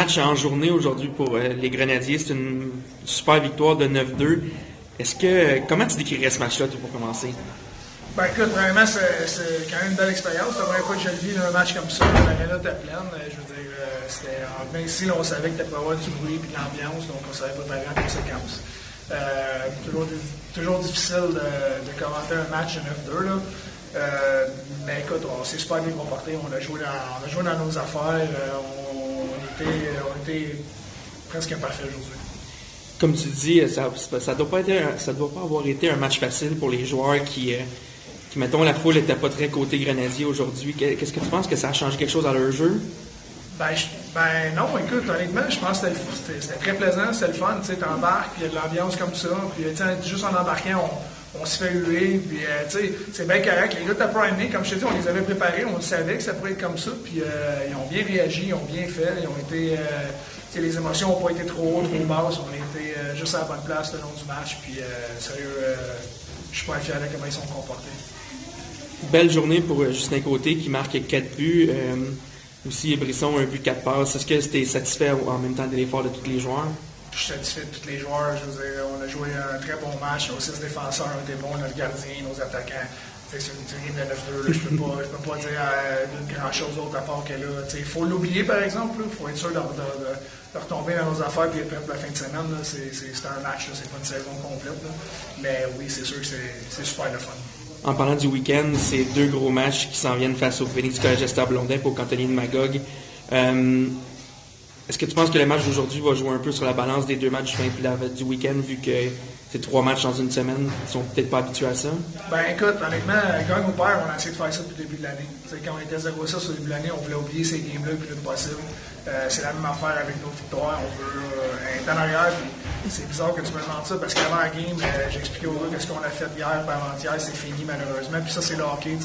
match en journée aujourd'hui pour les Grenadiers. C'est une super victoire de 9-2. Comment tu décrirais ce match-là pour commencer? Ben écoute, vraiment, c'est quand même une belle expérience. C'est la première fois que je le vis dans un match comme ça. L'aréna était pleine. Je veux dire, même ici, là, on savait que tu pas avoir du bruit et de l'ambiance, donc on savait préparer en conséquence. Toujours difficile de commenter un match de 9-2. Là. Mais écoute, on s'est super bien comporté. On a joué dans nos affaires. On était presque parfait aujourd'hui. Comme tu dis, ça doit pas avoir été un match facile pour les joueurs qui mettons, la foule n'était pas très côté Grenadier aujourd'hui. Qu'est-ce que tu penses que ça a changé quelque chose dans leur jeu? Ben non, écoute, honnêtement, je pense que c'était très plaisant, c'était le fun, tu sais, t'embarques, puis il y a de l'ambiance comme ça, puis juste en embarquant, on se fait huer, puis tu sais, c'est bien correct. Les gars de Primé, comme je te dis, on les avait préparés, on savait que ça pourrait être comme ça, puis ils ont bien réagi, ils ont bien fait, ils ont été, les émotions n'ont pas été trop hautes, trop basses, on a été juste à la bonne place le long du match, puis sérieux, je suis pas fier de comment ils sont comportés. Belle journée pour Justin Côté qui marque 4 buts. Aussi, Brisson, un but, 4 passes. Est-ce que tu es satisfait en même temps de l'effort de tous les joueurs? Je suis satisfait de tous les joueurs. Je veux dire, on a joué un très bon match. Nos 6 défenseurs ont été bons, notre gardien, nos attaquants. C'est une game de 9-2. Je peux pas dire grand-chose d'autre à part que là. Il faut l'oublier, par exemple. Il faut être sûr de retomber dans nos affaires et être prêt pour la fin de semaine. C'est un match, c'est pas une saison complète. Là. Mais oui, c'est sûr que c'est super le fun. En parlant du week-end, c'est 2 gros matchs qui s'en viennent face au Phoenix College Esther Blondin pour Cantonnier de Magog. Est-ce que tu penses que le match d'aujourd'hui va jouer un peu sur la balance des 2 matchs du week-end, vu que c'est 3 matchs dans une semaine? Ils sont peut-être pas habitués à ça? Ben écoute, honnêtement, gagne ou perd, on a essayé de faire ça depuis le début de l'année. Quand on était 0-6 au début de l'année, on voulait oublier ces games-là le plus vite possible. C'est la même affaire avec nos victoires. On veut être en arrière. Puis c'est bizarre que tu me demandes ça parce qu'avant la game, j'ai expliqué aux gars que ce qu'on a fait hier et avant-hier, c'est fini malheureusement. Puis ça, c'est le hockey.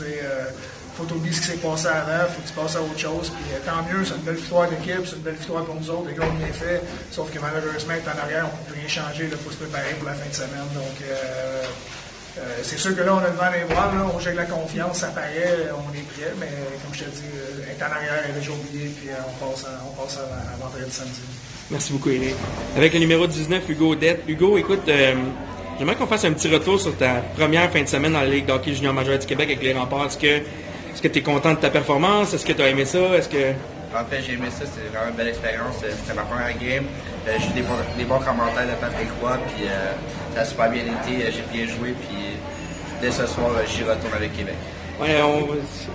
Faut t'oublier ce qui s'est passé avant, faut que tu passes à autre chose. Puis tant mieux, c'est une belle victoire d'équipe, c'est une belle victoire pour nous autres. Les gars ont bien fait. Sauf que malheureusement, être en arrière, on ne peut rien changer. Il faut se préparer pour la fin de semaine. Donc, c'est sûr que là, on a devant les voiles, là, on joue avec la confiance, ça paraît, on est prêt, mais comme je te dis, être en arrière est déjà oublié, puis on passe à vendredi samedi. Merci beaucoup, Eric. Avec le numéro 19, Hugo Odette. Hugo, écoute, j'aimerais qu'on fasse un petit retour sur ta première fin de semaine dans la Ligue d'hockey junior majeure du Québec avec les Remparts. Est-ce que tu es content de ta performance? Est-ce que tu as aimé ça? En fait, j'ai aimé ça, c'était vraiment une belle expérience. C'était ma première game. J'ai eu des bons commentaires de Patrick Roy, puis ça a super bien été. J'ai bien joué, puis dès ce soir, j'y retourne avec Québec. Ouais,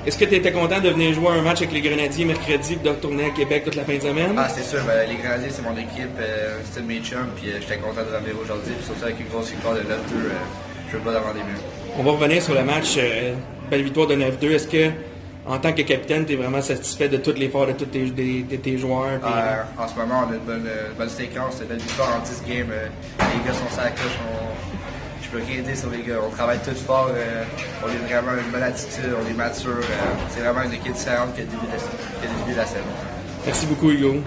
est-ce que tu étais content de venir jouer un match avec les Grenadiers mercredi et de retourner à Québec toute la fin de semaine? Ah, c'est sûr. Les Grenadiers, c'est mon équipe. C'était de mes chums, puis j'étais content de revenir aujourd'hui. Puis surtout avec une grosse victoire de 9-2, je veux pas d'avoir des buts. On va revenir sur le match. Belle victoire de 9-2. Est-ce que, en tant que capitaine, tu es vraiment satisfait de tout l'effort de tous tes joueurs? En ce moment, on a une bonne séquence, une belle victoire en 10 games. Les gars sont sur la coche. Je peux rien dire sur les gars. On travaille tous fort. On a vraiment une bonne attitude. On est mature. C'est vraiment une équipe différente que le début de la saison. Merci beaucoup, Hugo.